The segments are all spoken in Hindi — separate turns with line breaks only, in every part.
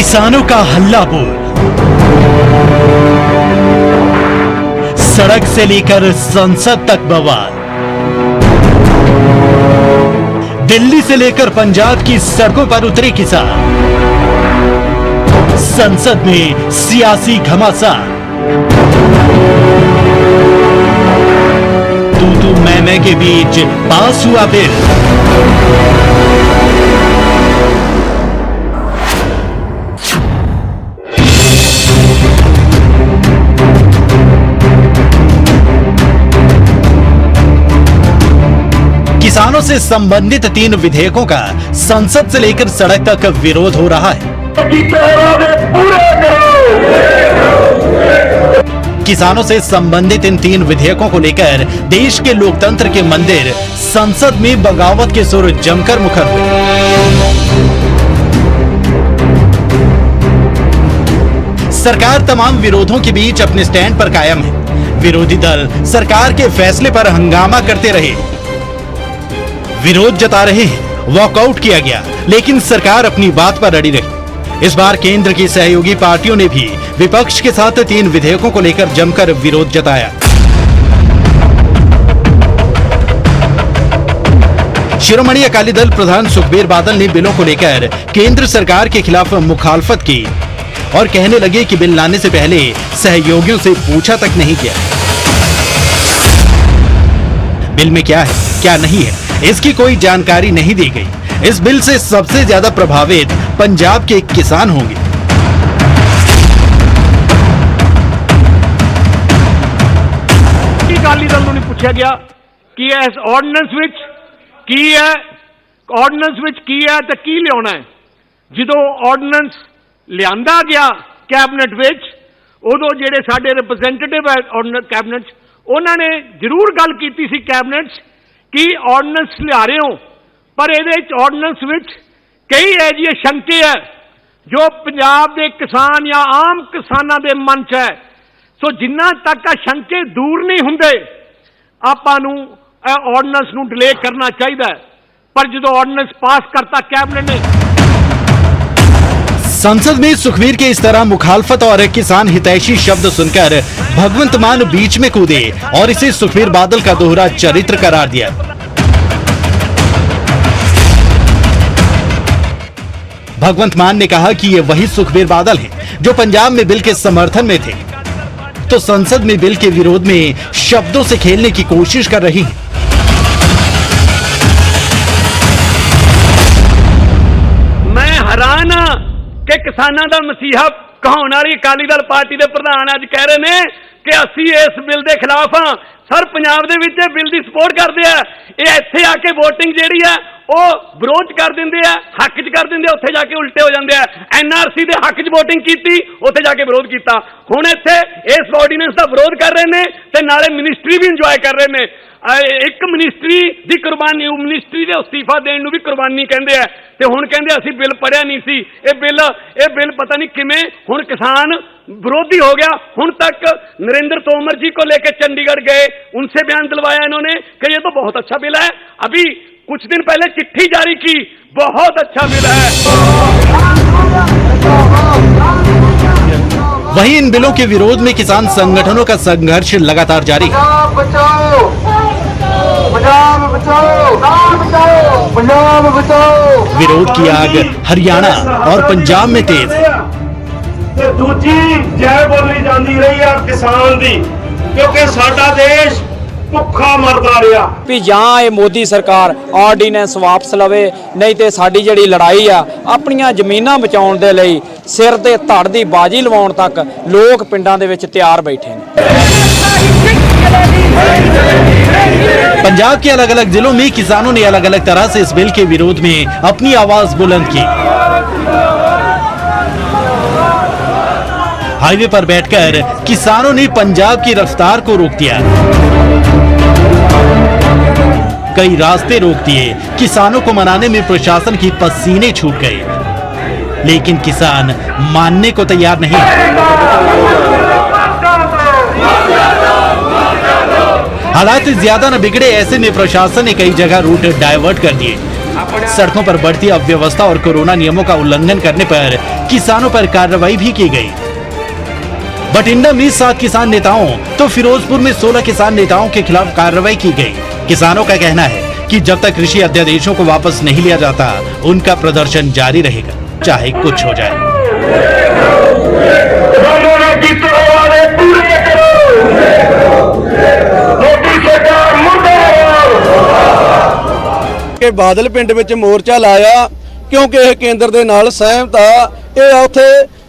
किसानों का हल्ला बोल, सड़क से लेकर संसद तक बवाल, दिल्ली से लेकर पंजाब की सड़कों पर उतरे किसान, संसद में सियासी घमासान, तू मैं के बीच पास हुआ बिल। किसानों से संबंधित 3 विधेयकों का संसद से लेकर सड़क तक विरोध हो रहा है। किसानों से संबंधित इन 3 विधेयकों को लेकर देश के लोकतंत्र के मंदिर संसद में बगावत के सुर जमकर मुखर हुए। सरकार तमाम विरोधों के बीच अपने स्टैंड पर कायम है। विरोधी दल सरकार के फैसले पर हंगामा करते रहे, विरोध जता रहे हैं, वॉकआउट किया गया, लेकिन सरकार अपनी बात पर अड़ी रही। इस बार केंद्र की सहयोगी पार्टियों ने भी विपक्ष के साथ 3 विधेयकों को लेकर जमकर विरोध जताया। शिरोमणि अकाली दल प्रधान सुखबीर बादल ने बिलों को लेकर केंद्र सरकार के खिलाफ मुखालफत की और कहने लगे कि बिल लाने से पहले सहयोगियों से पूछा तक नहीं किया। बिल में क्या है, क्या नहीं है, इसकी कोई जानकारी नहीं दी गई। इस बिल से सबसे ज्यादा प्रभावित पंजाब के किसान होंगे।
अकाली दल ਨੂੰ ਪੁੱਛਿਆ ਗਿਆ ਕਿ ਇਸ ਆਰਡੀਨੈਂਸ ਵਿੱਚ ਕੀ ਹੈ, ਆਰਡੀਨੈਂਸ ਵਿੱਚ ਕੀ ਹੈ ਤੇ ਕੀ ਲਿਆਉਣਾ ਹੈ। ਜਦੋਂ ਆਰਡੀਨੈਂਸ ਲਿਆਂਦਾ ਗਿਆ ਕੈਬਨਿਟ ਵਿੱਚ, ਉਦੋਂ ਜਿਹੜੇ ਸਾਡੇ ਰਿਪਰੈਜ਼ੈਂਟੇਟਿਵ ਹੈ ਆਰਡੀਨੈਂਸ ਕੈਬਨਿਟ 'ਚ, ਉਹਨਾਂ ਨੇ ਜ਼ਰੂਰ ਗੱਲ ਕੀਤੀ ਸੀ ਕੈਬਨਿਟ 'ਚ कि ऑर्डिनेंस लिया रहे हो, पर ये ऑर्डिनेंस विच कई ऐसी शंके है जो पंजाब के किसान या आम किसानों के मन च है। सो जिन्ना तक आ शंके दूर नहीं होंगे आपां नूं ऑर्डिनेंस नूं डिले करना चाहिए। पर जो ऑर्डिनेंस पास करता कैबिनेट ने।
संसद में सुखबीर के इस तरह मुखालफत और किसान हितैषी शब्द सुनकर भगवंत मान बीच में कूदे और इसे सुखबीर बादल का दोहरा चरित्र करार दिया। भगवंत मान ने कहा कि ये वही सुखबीर बादल हैं जो पंजाब में बिल के समर्थन में थे, तो संसद में बिल के विरोध में शब्दों से खेलने की कोशिश कर रही हैं।
मैं हैरान कि किसानों का मसीहा कहाने वाली अकाली दल पार्टी के प्रधान अज कह रहे हैं कि असी इस बिल के खिलाफ हाँ। Sir Punjab they which bill की सपोर्ट करते हैं, ये इत्थे आके वोटिंग जिहड़ी है वो विरोध कर देंगे, हक च कर देंगे, उत्थे जाके उल्टे हो जाते हैं। NRC के हक च वोटिंग की, उत्थे जाके विरोध किया। हुण इत्थे इस ऑर्डीनेंस का विरोध कर रहे हैं ते नाले मिनिस्ट्री भी इंजॉय कर रहे हैं। एक मिनिस्ट्री की कुर्बानी, मिनिस्ट्री के अस्तीफा देने भी कुर्बानी कहते हैं, ते हुण कहते असीं बिल पढ़िया नहीं सी। ये बिल पता नहीं किवें हुण किसान विरोधी हो गया। हुण तक नरेंद्र तोमर जी को लेकर चंडीगढ़ गए, उनसे बयान दिलवाया इन्होंने कि ये तो बहुत अच्छा बिल है। अभी कुछ दिन पहले चिट्ठी जारी की, बहुत अच्छा बिल है।
वहीं इन बिलों के विरोध में किसान संगठनों का संघर्ष लगातार जारी है। विरोध की आग हरियाणा और पंजाब में तेज है।
दूजी जय बोली जाती रही है किसान दी, क्योंकि साडा देश भुखा मरदा रहा
भी जां ये मोदी सरकार ऑर्डीनेंस वापस लवे, नहीं तो साडी जिहड़ी लड़ाई आ अपनियां जमीनां बचाउण दे लई सिर ते धड़ दी बाजी लवाउण तक लोग पिंडां दे विच तैयार बैठे ने।
पंजाब के अलग अलग जिलों में किसानों ने अलग अलग तरह से इस बिल के विरोध में अपनी आवाज बुलंद की। हाईवे पर बैठकर किसानों ने पंजाब की रफ्तार को रोक दिया, कई रास्ते रोक दिए। किसानों को मनाने में प्रशासन की पसीने छूट गए, लेकिन किसान मानने को तैयार नहीं। हालात ज्यादा न बिगड़े, ऐसे में प्रशासन ने कई जगह रूट डाइवर्ट कर दिए। सड़कों पर बढ़ती अव्यवस्था और कोरोना नियमों का उल्लंघन करने पर किसानों पर कार्रवाई भी की गई। बठिंडा में 7 किसान नेताओं तो फिरोजपुर में 16 किसान नेताओं के खिलाफ कार्रवाई की गई। किसानों का कहना है कि जब तक कृषि अध्यादेशों को वापस नहीं लिया जाता, उनका प्रदर्शन जारी रहेगा, चाहे कुछ हो जाए।
ਕਿ ਬਾਦਲ ਪਿੰਡ ਵਿੱਚ ਮੋਰਚਾ ਲਾਇਆ ਕਿਉਂਕਿ ਇਹ ਕੇਂਦਰ ਦੇ ਨਾਲ ਸਹਿਮਤ ਆ। ਇਹ ਉੱਥੇ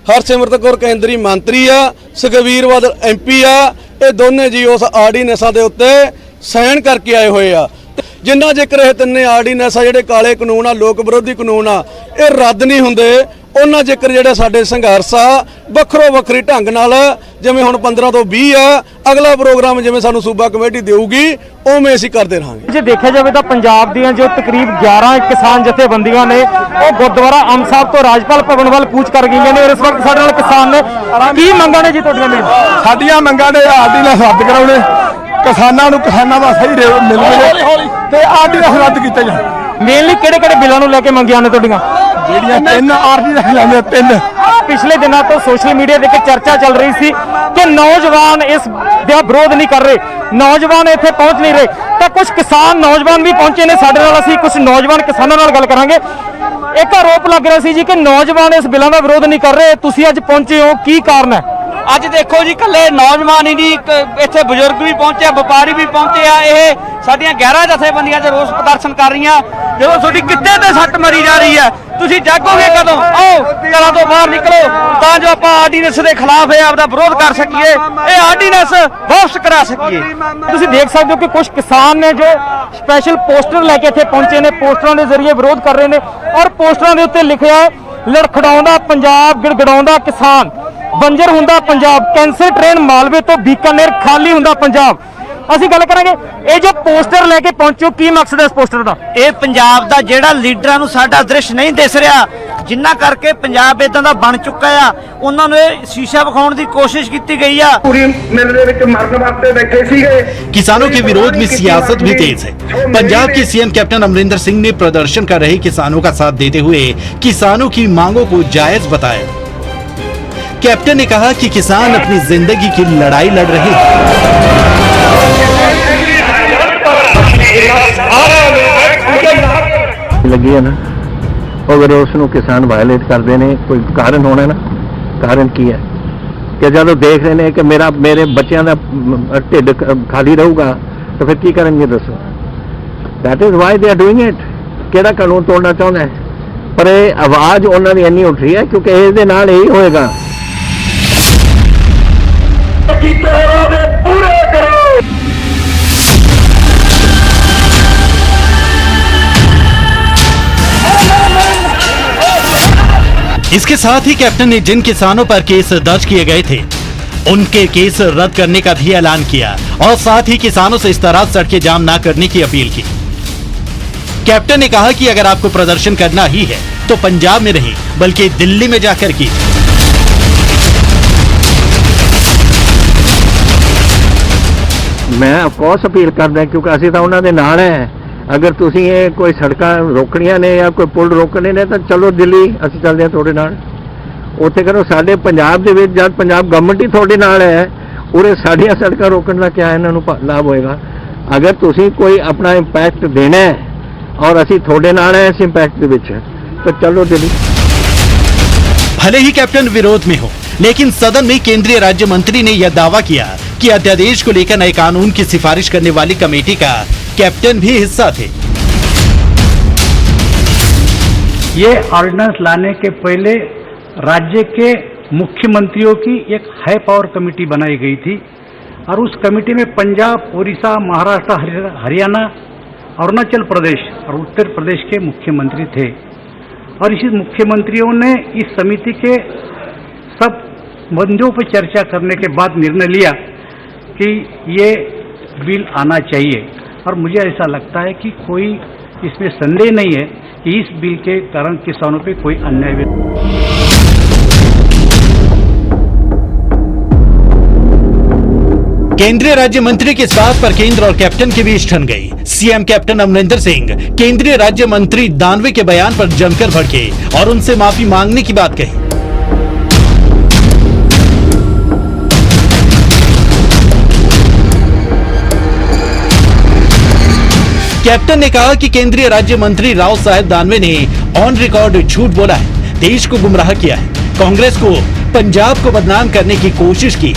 ਹਰਸਿਮਰਤ ਕੌਰ ਕੇਂਦਰੀ ਮੰਤਰੀ ਆ, ਸੁਖਬੀਰ ਬਾਦਲ MP ਆ। ਇਹ ਦੋਨੇ ਜੀ ਉਸ ਆਰਡੀਨੈਂਸਾਂ ਦੇ ਉੱਤੇ ਸਾਈਨ ਕਰਕੇ ਆਏ ਹੋਏ ਆ। ਜਿੰਨਾ ਜ਼ਿਕਰ ਇਹ ਤਿੰਨੇ ਆਰਡੀਨੈਂਸ ਆ ਜਿਹੜੇ ਕਾਲੇ ਕਾਨੂੰਨ ਆ, ਲੋਕ ਵਿਰੋਧੀ ਕਾਨੂੰਨ ਆ, ਇਹ ਰੱਦ ਨਹੀਂ ਹੁੰਦੇ। ਉਹਨਾਂ ਜ਼ਿਕਰ ਜਿਹੜੇ ਸਾਡੇ ਸੰਘਰਸ਼ ਆ ਵੱਖਰੋ ਵੱਖਰੀ ਢੰਗ ਨਾਲ, ਜਿਵੇਂ ਹੁਣ 15 ਤੋਂ 20 ਆ, ਅਗਲਾ ਪ੍ਰੋਗਰਾਮ ਜਿਵੇਂ ਸਾਨੂੰ ਸੂਬਾ ਕਮੇਟੀ ਦੇਊਗੀ ਉਵੇਂ ਅਸੀਂ ਕਰਦੇ ਰਹਾਂਗੇ।
ਜੇ ਦੇਖਿਆ ਜਾਵੇ ਤਾਂ ਪੰਜਾਬ ਦੀਆਂ ਜੋ ਤਕਰੀਬ 11 ਕਿਸਾਨ ਜਥੇਬੰਦੀਆਂ ਨੇ ਉਹ ਗੁਰਦੁਆਰਾ ਅੰਬ ਸਾਹਿਬ ਤੋਂ ਰਾਜਪਾਲ ਭਵਨ ਵੱਲ ਕੂਚ ਕਰ ਗਈਆਂ ਨੇ। ਔਰ ਇਸ ਵਕਤ ਸਾਡੇ ਨਾਲ ਕਿਸਾਨ ਨੇ। ਕੀ ਮੰਗਾਂ ਨੇ ਜੀ ਤੁਹਾਡੀਆਂ? ਮੇਨ
ਸਾਡੀਆਂ ਮੰਗਾਂ ਨੇ ਆਰਡੀਨੈਂਸ ਰੱਦ ਕਰਾਉਣੇ, ਕਿਸਾਨਾਂ ਨੂੰ ਕਿਸਾਨਾਂ ਦਾ ਸਹੀ ਰੇਟ ਮਿਲਵੇ ਤੇ ਆਰਡੀਨੈਂਸ ਰੱਦ ਕੀਤਾ ਜਾਵੇ।
ਮੇਨਲੀ ਕਿਹੜੇ ਕਿਹੜੇ ਬਿੱਲਾਂ ਨੂੰ ਲੈ ਕੇ ਮੰਗੀਆਂ ਨੇ ਤੁਹਾਡੀਆਂ?
ਜਿਹੜੀਆਂ 3 ਆਰਡੀਨੈਂਸ ਲਾਉਂਦੇ 3
ਪਿਛਲੇ ਦਿਨਾਂ ਤੋਂ ਸੋਸ਼ਲ ਮੀਡੀਆ ਤੇ ਇੱਕ ਚਰਚਾ ਚੱਲ ਰਹੀ ਸੀ ਕਿ ਨੌਜਵਾਨ ਇਸ ਦਾ ਵਿਰੋਧ ਨਹੀਂ ਕਰ ਰਹੇ, ਨੌਜਵਾਨ ਇੱਥੇ ਪਹੁੰਚ ਨਹੀਂ ਰਹੇ, ਤਾਂ ਕੁਝ ਕਿਸਾਨ ਨੌਜਵਾਨ ਵੀ ਪਹੁੰਚੇ ਨੇ ਸਾਡੇ ਨਾਲ। ਅਸੀਂ ਕੁਝ ਨੌਜਵਾਨ ਕਿਸਾਨਾਂ ਨਾਲ ਗੱਲ ਕਰਾਂਗੇ। ਇੱਕ ਆਰੋਪ ਲੱਗ ਰਿਹਾ ਸੀ ਜੀ ਕਿ ਨੌਜਵਾਨ ਇਸ ਬਿੱਲਾਂ ਦਾ ਵਿਰੋਧ ਨਹੀਂ ਕਰ ਰਹੇ, ਤੁਸੀਂ ਅੱਜ ਪਹੁੰਚੇ ਹੋ, ਕੀ ਕਾਰਨ ਹੈ?
ਅੱਜ ਦੇਖੋ ਜੀ, ਕੱਲੇ ਨੌਜਵਾਨ ਹੀ ਨਹੀਂ, ਇੱਥੇ ਬਜ਼ੁਰਗ ਵੀ ਪਹੁੰਚੇ, ਵਪਾਰੀ ਵੀ ਪਹੁੰਚੇ ਆ। ਇਹ ਸਾਡੀਆਂ 11 ਜਥੇਬੰਦੀਆਂ 'ਚ ਰੋਸ ਪ੍ਰਦਰਸ਼ਨ ਕਰ ਰਹੀਆਂ। ਜਦੋਂ ਤੁਹਾਡੀ ਕਿੱਤੇ ਤੇ ਸੱਟ ਮਰੀ ਜਾ ਰਹੀ ਹੈ, ਤੁਸੀਂ ਜਾਗੋਗੇ ਕਦੋਂ? ਆਓ ਘਰਾਂ ਤੋਂ ਬਾਹਰ ਨਿਕਲੋ ਤਾਂ ਜੋ ਆਪਾਂ ਆਰਡੀਨੈਂਸ ਦੇ ਖਿਲਾਫ ਇਹ ਆਪਦਾ ਵਿਰੋਧ ਕਰ ਸਕੀਏ, ਇਹ ਆਰਡੀਨੈਂਸ ਵਾਪਸ ਕਰਾ ਸਕੀਏ।
ਤੁਸੀਂ ਦੇਖ ਸਕਦੇ ਹੋ ਕਿ ਕੁਝ ਕਿਸਾਨ ਨੇ ਜੋ ਸਪੈਸ਼ਲ ਪੋਸਟਰ ਲੈ ਕੇ ਇੱਥੇ ਪਹੁੰਚੇ ਨੇ, ਪੋਸਟਰਾਂ ਦੇ ਜ਼ਰੀਏ ਵਿਰੋਧ ਕਰ ਰਹੇ ਨੇ। ਔਰ ਪੋਸਟਰਾਂ ਦੇ ਉੱਤੇ ਲਿਖਿਆ ਹੈ, ਲੜਖੜਾਉਂਦਾ ਪੰਜਾਬ, ਗਿੜਗੜਾਉਂਦਾ ਕਿਸਾਨ, ਬੰਜਰ ਹੁੰਦਾ ਪੰਜਾਬ, ਕੈਂਸਰ ਟ੍ਰੇਨ ਮਾਲਵੇ ਤੋਂ ਬੀਕਾਨੇਰ ਖਾਲੀ ਹੁੰਦਾ ਪੰਜਾਬ। ਅਸੀਂ ਗੱਲ ਕਰਾਂਗੇ, ਇਹ ਜੋ ਪੋਸਟਰ ਲੈ ਕੇ ਪਹੁੰਚੋ, ਕੀ ਮਕਸਦ ਹੈ ਇਸ ਪੋਸਟਰ ਦਾ?
ਇਹ ਪੰਜਾਬ ਦਾ ਜਿਹੜਾ ਲੀਡਰਾਂ ਨੂੰ ਸਾਡਾ ਦ੍ਰਿਸ਼ ਨਹੀਂ ਦਿਸ ਰਿਹਾ, ਜਿੰਨਾ ਕਰਕੇ ਪੰਜਾਬ ਇਦਾਂ ਦਾ ਬਣ ਚੁੱਕਾ ਆ, ਉਹਨਾਂ ਨੂੰ ਇਹ ਸ਼ੀਸ਼ਾ ਵਿਖਾਉਣ ਦੀ ਕੋਸ਼ਿਸ਼ ਕੀਤੀ ਗਈ ਆ।
ਪੂਰੀ ਮਿਲ ਦੇ ਵਿੱਚ ਮਰਨ ਵਾਸਤੇ ਬੈਠੇ ਸੀਗੇ।
किसानों के विरोध में सियासत भी तेज है। पंजाब के CM कैप्टन अमरिंदर सिंह ने प्रदर्शन कर रहे किसानों का साथ देते हुए किसानों की मांगों को जायज बताया। कैप्टन ने कहा कि किसान अपनी जिंदगी की लड़ाई लड़ रहे हैं।
ਲੱਗੀ ਹੈ ਨਾ, ਅਗਰ ਉਸ ਨੂੰ ਕਿਸਾਨ ਵਾਇਲੇਟ ਕਰਦੇ ਨੇ, ਕੋਈ ਕਾਰਨ ਹੋਣਾ ਨਾ। ਕਾਰਨ ਕੀ ਹੈ ਕਿ ਜਦੋਂ ਦੇਖ ਰਹੇ ਨੇ ਕਿ ਮੇਰੇ ਬੱਚਿਆਂ ਦਾ ਢਿੱਡ ਖਾਲੀ ਰਹੂਗਾ ਤਾਂ ਫਿਰ ਕੀ ਕਰਨਗੇ ਦੱਸੋ? That is why they are doing it. ਕਿਹੜਾ ਕਾਨੂੰਨ ਤੋੜਨਾ ਚਾਹੁੰਦਾ ਹੈ? ਪਰ ਇਹ ਆਵਾਜ਼ ਉਹਨਾਂ ਦੀ ਇੰਨੀ ਉੱਠ ਰਹੀ ਹੈ ਕਿਉਂਕਿ ਇਹਦੇ ਨਾਲ ਇਹੀ ਹੋਏਗਾ।
इसके साथ ही कैप्टन ने जिन किसानों पर केस दर्ज किए गए थे, उनके केस रद्द करने का भी ऐलान किया और साथ ही किसानों से इस तरह सड़कें जाम ना करने की अपील की। कैप्टन ने कहा कि अगर आपको प्रदर्शन करना ही है तो पंजाब में नहीं बल्कि दिल्ली में जाकर की।
मैं ऑफकोर्स अपील करदा क्योंकि ਅਸੀਂ ਤਾਂ ਉਹਨਾਂ ਦੇ ਨਾਲ ਹੈ। ਅਗਰ ਤੁਸੀਂ ਇਹ ਕੋਈ ਸੜਕਾਂ ਰੋਕਣੀਆਂ ਨੇ ਜਾਂ ਕੋਈ ਪੁਲ ਰੋਕਣੇ ਨੇ ਤਾਂ ਚਲੋ ਦਿੱਲੀ, ਅਸੀਂ ਚੱਲਦੇ ਹਾਂ ਤੁਹਾਡੇ ਨਾਲ। ਉੱਥੇ ਕਰੋ। ਸਾਡੇ ਪੰਜਾਬ ਦੇ ਵਿੱਚ ਜਦ ਪੰਜਾਬ ਗਵਰਨਮੈਂਟ ਹੀ ਤੁਹਾਡੇ ਨਾਲ ਹੈ, ਉਰੇ ਸਾਡੀਆਂ ਸੜਕਾਂ ਰੋਕਣ ਦਾ ਕਿਆ ਇਹਨਾਂ ਨੂੰ ਲਾਭ ਹੋਏਗਾ? ਅਗਰ ਤੁਸੀਂ ਕੋਈ ਆਪਣਾ ਇੰਪੈਕਟ ਦੇਣਾ ਹੈ ਔਰ ਅਸੀਂ ਤੁਹਾਡੇ ਨਾਲ ਹੈ ਇਸ ਇੰਪੈਕਟ ਦੇ ਵਿੱਚ, ਤਾਂ ਚਲੋ ਦਿੱਲੀ।
भले ही कैप्टन विरोध में हो, लेकिन सदन में केंद्रीय राज्य मंत्री ने यह दावा किया कि अध्यादेश को लेकर नए कानून की सिफारिश करने वाली कमेटी का कैप्टन भी हिस्सा थे।
ये ऑर्डिनेंस लाने के पहले राज्य के मुख्यमंत्रियों की एक हाई पावर कमेटी बनाई गई थी और उस कमेटी में पंजाब, उड़ीसा, महाराष्ट्र, हरियाणा, अरुणाचल प्रदेश और उत्तर प्रदेश के मुख्यमंत्री थे। और इसी मुख्यमंत्रियों ने इस समिति के सब मुद्दों पर चर्चा करने के बाद निर्णय लिया कि ये बिल आना चाहिए। और मुझे ऐसा लगता है कि कोई इसमें संदेह नहीं है कि इस बिल के कारण किसानों पे कोई अन्याय
केंद्रीय राज्य मंत्री की इस बात पर केंद्र और कैप्टन के बीच ठन गई। सीएम कैप्टन अमरिंदर सिंह केंद्रीय राज्य मंत्री दानवे के बयान पर जमकर भड़के और उनसे माफी मांगने की बात कही। कैप्टन ने कहा कि केंद्रीय राज्य मंत्री राव साहेब दानवे ने ऑन रिकॉर्ड झूठ बोला है, देश को गुमराह किया है, कांग्रेस को, पंजाब को बदनाम करने की कोशिश की।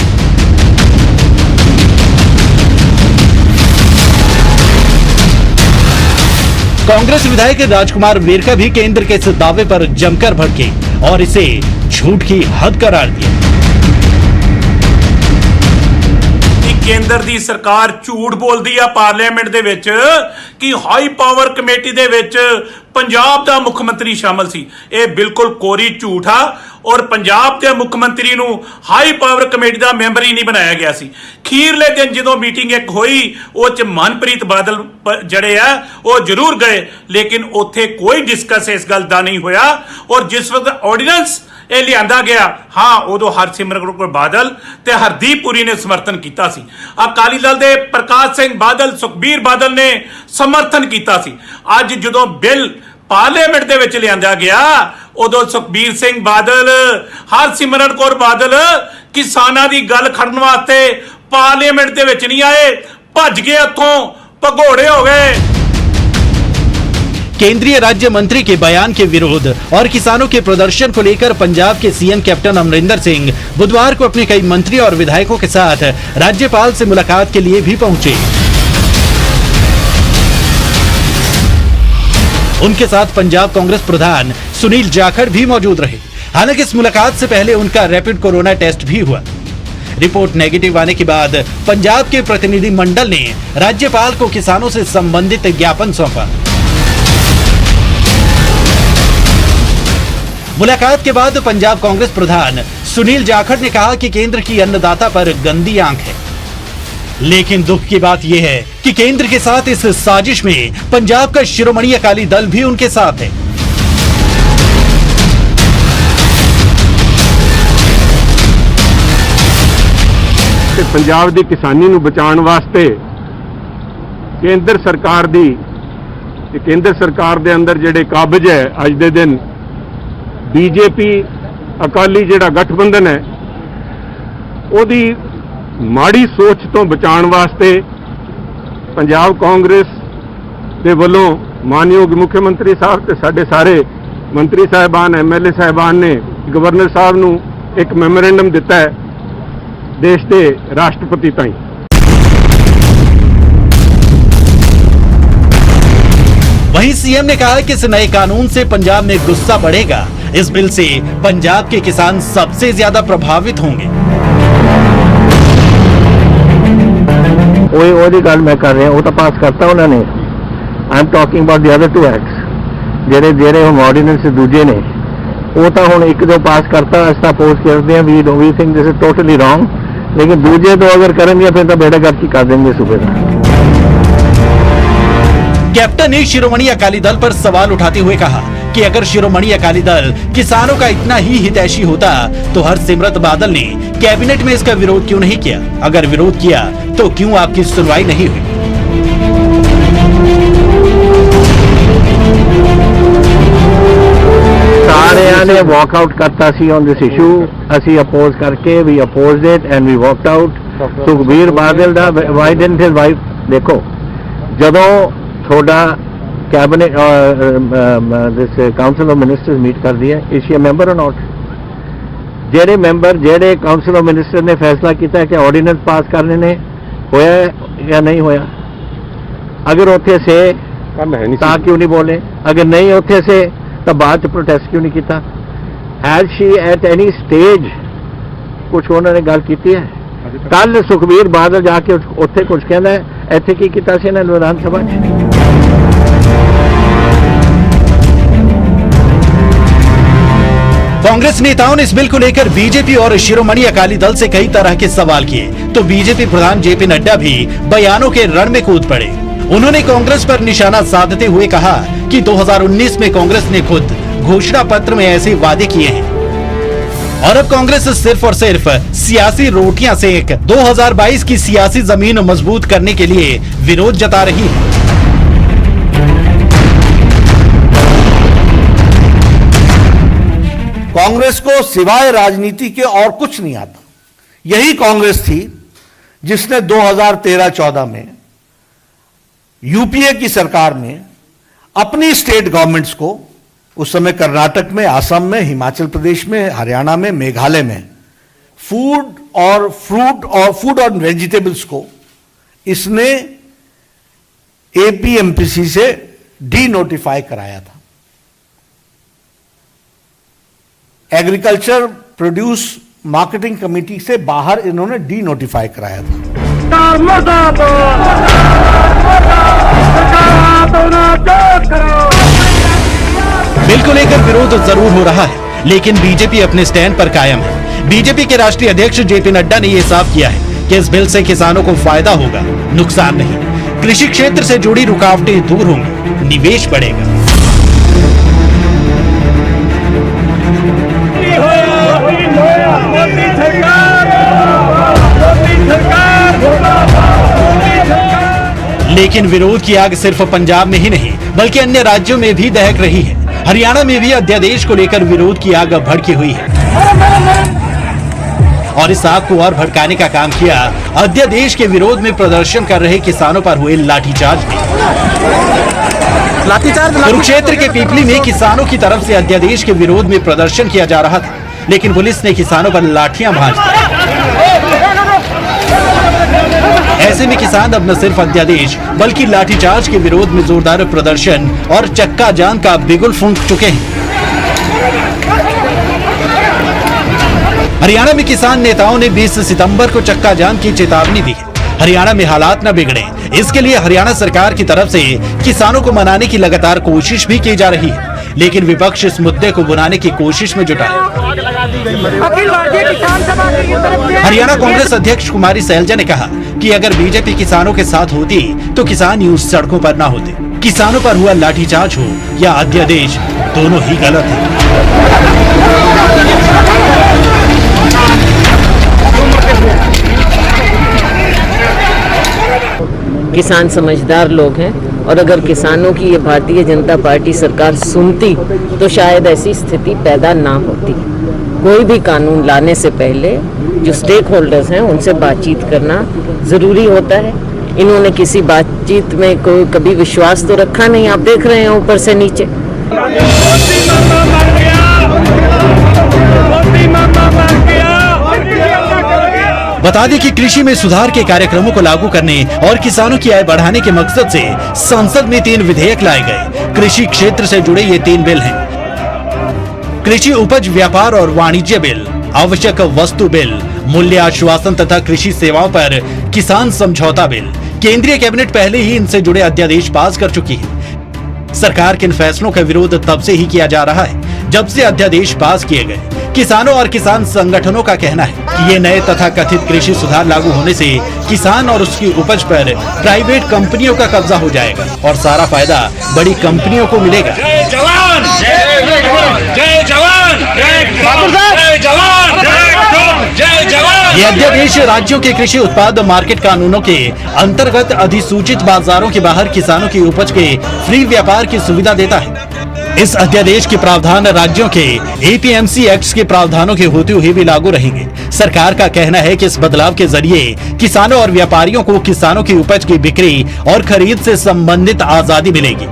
कांग्रेस विधायक राजकुमार वेरका भी केंद्र के इस दावे पर जमकर भड़के और इसे झूठ की हद करार दिया।
ਕੇਂਦਰ ਦੀ ਸਰਕਾਰ ਝੂਠ ਬੋਲਦੀ ਆ ਪਾਰਲੀਮੈਂਟ ਦੇ ਵਿੱਚ ਕਿ ਹਾਈ ਪਾਵਰ ਕਮੇਟੀ ਦੇ ਵਿੱਚ ਪੰਜਾਬ ਦਾ ਮੁੱਖ ਮੰਤਰੀ ਸ਼ਾਮਲ ਸੀ। ਇਹ ਬਿਲਕੁਲ ਕੋਰੀ ਝੂਠ ਆ ਔਰ ਪੰਜਾਬ ਦੇ ਮੁੱਖ ਮੰਤਰੀ ਨੂੰ ਹਾਈ ਪਾਵਰ ਕਮੇਟੀ ਦਾ ਮੈਂਬਰ ਹੀ ਨਹੀਂ ਬਣਾਇਆ ਗਿਆ ਸੀ। ਖੀਰਲੇ ਦਿਨ ਜਦੋਂ ਮੀਟਿੰਗ ਇੱਕ ਹੋਈ ਉਹ ਚ ਮਨਪ੍ਰੀਤ ਬਾਦਲ ਜਿਹੜੇ ਆ ਉਹ ਜ਼ਰੂਰ ਗਏ, ਲੇਕਿਨ ਉੱਥੇ ਕੋਈ ਡਿਸਕਸ ਇਸ ਗੱਲ ਦਾ ਨਹੀਂ ਹੋਇਆ ਔਰ ਜਿਸ ਵਕਤ ਆਰਡੀਨੈਂਸ ਇਹ ਲਿਆਂਦਾ ਗਿਆ, ਹਾਂ ਉਦੋਂ ਹਰਸਿਮਰਤ ਕੌਰ ਬਾਦਲ ਤੇ ਹਰਦੀਪ ਪੁਰੀ ਨੇ ਸਮਰਥਨ ਕੀਤਾ ਸੀ। ਅਕਾਲੀ ਦਲ ਦੇ ਪ੍ਰਕਾਸ਼ ਸਿੰਘ ਬਾਦਲ, ਸੁਖਬੀਰ ਬਾਦਲ ਨੇ ਸਮਰਥਨ ਕੀਤਾ ਸੀ। ਅੱਜ ਜਦੋਂ ਬਿੱਲ ਪਾਰਲੀਮੈਂਟ ਦੇ ਵਿੱਚ ਲਿਆਂਦਾ ਗਿਆ ਉਦੋਂ ਸੁਖਬੀਰ ਸਿੰਘ ਬਾਦਲ, ਹਰਸਿਮਰਤ ਕੌਰ ਬਾਦਲ ਕਿਸਾਨਾਂ ਦੀ ਗੱਲ ਖੜਨ ਵਾਸਤੇ ਪਾਰਲੀਮੈਂਟ ਦੇ ਵਿੱਚ ਨਹੀਂ ਆਏ, ਭੱਜ ਗਏ, ਉੱਥੋਂ ਭਗੌੜੇ ਹੋ ਗਏ।
केंद्रीय राज्य मंत्री के बयान के विरोध और किसानों के प्रदर्शन को लेकर पंजाब के सीएम कैप्टन अमरिंदर सिंह बुधवार को अपने कई मंत्री और विधायकों के साथ राज्यपाल से मुलाकात के लिए भी पहुंचे। उनके साथ पंजाब कांग्रेस प्रधान सुनील जाखड़ भी मौजूद रहे। हालांकि इस मुलाकात से पहले उनका रैपिड कोरोना टेस्ट भी हुआ। रिपोर्ट नेगेटिव आने के बाद पंजाब के प्रतिनिधि मंडल ने राज्यपाल को किसानों से संबंधित ज्ञापन सौंपा। मुलाकात के बाद पंजाब कांग्रेस प्रधान सुनील जाखड़ ने कहा कि केंद्र की अन्नदाता पर गंदी आंख है, लेकिन दुख की बात यह है कि केंद्र के साथ इस साजिश में पंजाब का शिरोमणि अकाली दल भी उनके साथ है।
पंजाब दी किसानी नूं बचाउण वास्ते केंद्र सरकार दी केंद्र सरकार दे अंदर जिहड़े काबज है अज दे दिन बीजेपी अकाली जिहड़ा गठबंधन है ओदी माड़ी सोच तो बचाउण वास्ते पंजाब कांग्रेस दे वल्लों मानयोग मुख्यमंत्री साहब ते साडे सारे मंत्री साहिबान MLA साहिबान ने गवर्नर साहब नूं एक मैमोरेंडम दिता है देश के राष्ट्रपति ताईं।
वहीं सीएम ने कहा कि इस नए कानून से पंजाब में गुस्सा बढ़ेगा। इस बिल से पंजाब के किसान सबसे ज्यादा प्रभावित होंगे।
ओदी गल मैं कर रहा, वो तो पास करता उन्होंने। I am talking about the other two acts जेडे जेडे हम ऑर्डिनेंस दूजे ने वो तो हुण एक दो पास करता अस तां अपोज करते हैं। We think this is totally wrong, लेकिन दूजे दो अगर करेंगे फिर तो बेड़ा गर्क ही कर देंगे सूबे का।
कैप्टन ने शिरोमणि अकाली दल पर सवाल उठाते हुए कहा कि अगर शिरोमणि अकाली दल किसानों का इतना ही हितैषी होता तो हरसिमरत बादल ने कैबिनेट में इसका विरोध क्यों नहीं किया? अगर विरोध किया तो क्यों आपकी सुनवाई नहीं हुई?
सारे ने वॉकआउट करता सी ऑन दिस इशू, असी अपोज करके we opposed it and we walked out. Sukhbir Badal दा व्हाई डिडंट हिज वाइफ, देखो जदों थोड़ा cabinet this council of ministers meet कर दिया, इज शी अ मेंबर और नॉट? जेडे मेंबर जेडे काउंसिल ऑफ मिनिस्टर ने फैसला किया कि ऑर्डिनेंस पास करने ने होया या नहीं होया, अगर उथे से क्यों नहीं बोले? अगर नहीं उथे से तो बाद प्रोटेस्ट क्यों नहीं किया? Has she at any stage कुछ उन्होंने गल की है? कल सुखबीर बादल जाके उत्थे कुछ कहना है, इत्थे की कीता सी इन्हां विधान सभा च?
कांग्रेस नेताओं ने इस बिल को लेकर बीजेपी और शिरोमणि अकाली दल से कई तरह के सवाल किए तो बीजेपी प्रधान जेपी नड्डा भी बयानों के रण में कूद पड़े। उन्होंने कांग्रेस पर निशाना साधते हुए कहा कि 2019 में कांग्रेस ने खुद घोषणा पत्र में ऐसे वादे किए हैं। और अब कांग्रेस सिर्फ और सिर्फ सियासी रोटियां सेक 2022 की सियासी जमीन मजबूत करने के लिए विरोध जता रही है।
कांग्रेस को सिवाय राजनीति के और कुछ नहीं आता। यही कांग्रेस थी जिसने 2013-14 में यूपीए की सरकार में अपनी स्टेट गवर्नमेंट्स को, उस समय कर्नाटक में, असम में, हिमाचल प्रदेश में, हरियाणा में, मेघालय में फूड और वेजिटेबल्स को इसने एपीएमसी से डी नोटिफाई कराया था। एग्रीकल्चर प्रोड्यूस मार्केटिंग कमेटी से बाहर इन्होंने डी नोटिफाई कराया था।
बिल को लेकर विरोध जरूर हो रहा है, लेकिन बीजेपी अपने स्टैंड पर कायम है। बीजेपी के राष्ट्रीय अध्यक्ष जेपी नड्डा ने यह साफ किया है कि इस बिल से किसानों को फायदा होगा, नुकसान नहीं। कृषि क्षेत्र से जुड़ी रुकावटें दूर होंगी, निवेश बढ़ेगा। लेकिन विरोध की आग सिर्फ पंजाब में ही नहीं बल्कि अन्य राज्यों में भी दहक रही है। हरियाणा में भी अध्यादेश को लेकर विरोध की आग भड़की हुई है और इस आग को और भड़काने का काम किया अध्यादेश के विरोध में प्रदर्शन कर रहे किसानों पर हुए लाठीचार्ज ने। कुरुक्षेत्र के पीपली में किसानों की तरफ से अध्यादेश के विरोध में प्रदर्शन किया जा रहा था, लेकिन पुलिस ने किसानों पर लाठियां भांज दी। ऐसे में किसान अब न सिर्फ अध्यादेश बल्कि लाठीचार्ज के विरोध में जोरदार प्रदर्शन और चक्का जाम का बिगुल फूंक चुके हैं। हरियाणा में किसान नेताओं ने 20 सितंबर को चक्का जाम की चेतावनी दी है। हरियाणा में हालात न बिगड़े, इसके लिए हरियाणा सरकार की तरफ से किसानों को मनाने की लगातार कोशिश भी की जा रही है, लेकिन विपक्ष इस मुद्दे को भुनाने की कोशिश में जुटा है। हरियाणा कांग्रेस अध्यक्ष कुमारी सैलजा ने कहा कि अगर बीजेपी किसानों के साथ होती तो किसान यूं सड़कों पर न होते। किसानों पर हुआ लाठीचार्ज हो या अध्यादेश, दोनों ही गलत है।
किसान समझदार लोग हैं और अगर किसानों की ये भारतीय जनता पार्टी सरकार सुनती तो शायद ऐसी स्थिति पैदा ना होती। कोई भी कानून लाने से पहले जो स्टेक होल्डर्स हैं उनसे बातचीत करना ज़रूरी होता है। इन्होंने किसी बातचीत में कोई कभी विश्वास तो रखा नहीं। आप देख रहे हैं ऊपर से नीचे।
बता दें कि कृषि में सुधार के कार्यक्रमों को लागू करने और किसानों की आय बढ़ाने के मकसद से संसद में 3 विधेयक लाए गए। कृषि क्षेत्र से जुड़े ये 3 बिल हैं: कृषि उपज व्यापार और वाणिज्य बिल, आवश्यक वस्तु बिल, मूल्य आश्वासन तथा कृषि सेवाओं पर किसान समझौता बिल। केंद्रीय कैबिनेट पहले ही इनसे जुड़े अध्यादेश पास कर चुकी है। सरकार के इन फैसलों का विरोध तब से ही किया जा रहा है जब से अध्यादेश पास किए गए। किसानों और किसान संगठनों का कहना है कि ये नए तथा कथित कृषि सुधार लागू होने से किसान और उसकी उपज पर प्राइवेट कंपनियों का कब्जा हो जाएगा और सारा फायदा बड़ी कंपनियों को मिलेगा।
जय जवान, जय जवान, जय जवान, जय जवान, जय जवान।
ये अध्यादेश राज्यों के कृषि उत्पाद मार्केट कानूनों के अंतर्गत अधिसूचित बाजारों के बाहर किसानों की उपज के फ्री व्यापार की सुविधा देता है। इस अध्यादेश के प्रावधान राज्यों के एपीएमसी एक्ट के प्रावधानों के होते हुए भी लागू रहेंगे। सरकार का कहना है कि इस बदलाव के जरिए किसानों और व्यापारियों को किसानों की उपज की बिक्री और खरीद से संबंधित आजादी मिलेगी,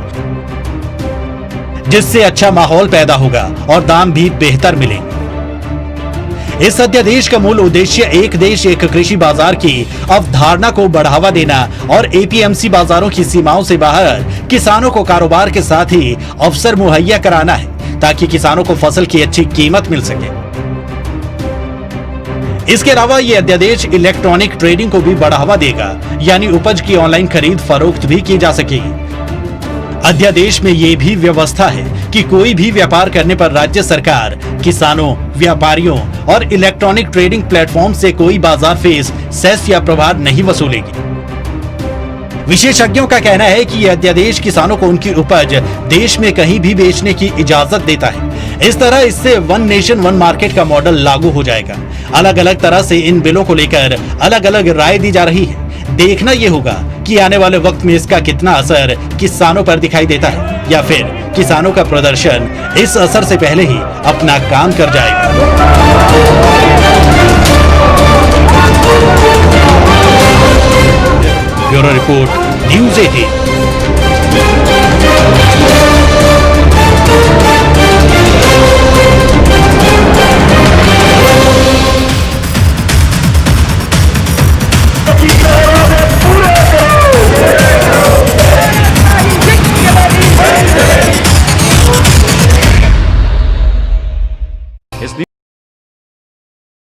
जिससे अच्छा माहौल पैदा होगा और दाम भी बेहतर मिलेंगे। इस अध्यादेश का मूल उद्देश्य एक देश एक कृषि बाजार की अवधारणा को बढ़ावा देना और एपीएमसी बाजारों की सीमाओं से बाहर किसानों को कारोबार के साथ ही अवसर मुहैया कराना है ताकि किसानों को फसल की अच्छी कीमत मिल सके। इसके अलावा ये अध्यादेश इलेक्ट्रॉनिक ट्रेडिंग को भी बढ़ावा देगा, यानी उपज की ऑनलाइन खरीद फरोख्त भी की जा सकेगी। अध्यादेश में ये भी व्यवस्था है कि कोई भी व्यापार करने पर राज्य सरकार किसानों, व्यापारियों और इलेक्ट्रॉनिक ट्रेडिंग प्लेटफॉर्म से कोई बाजार फीस, सेस या प्रभार नहीं वसूलेगी। विशेषज्ञों का कहना है कि यह अध्यादेश किसानों को उनकी उपज देश में कहीं भी बेचने की इजाजत देता है। इस तरह इससे वन नेशन वन मार्केट का मॉडल लागू हो जाएगा। अलग अलग तरह से इन बिलों को लेकर अलग अलग राय दी जा रही है। देखना यह होगा कि आने वाले वक्त में इसका कितना असर किसानों पर दिखाई देता है, या फिर किसानों का प्रदर्शन इस असर से पहले ही अपना काम कर जाएगा। Bureau report, news 18।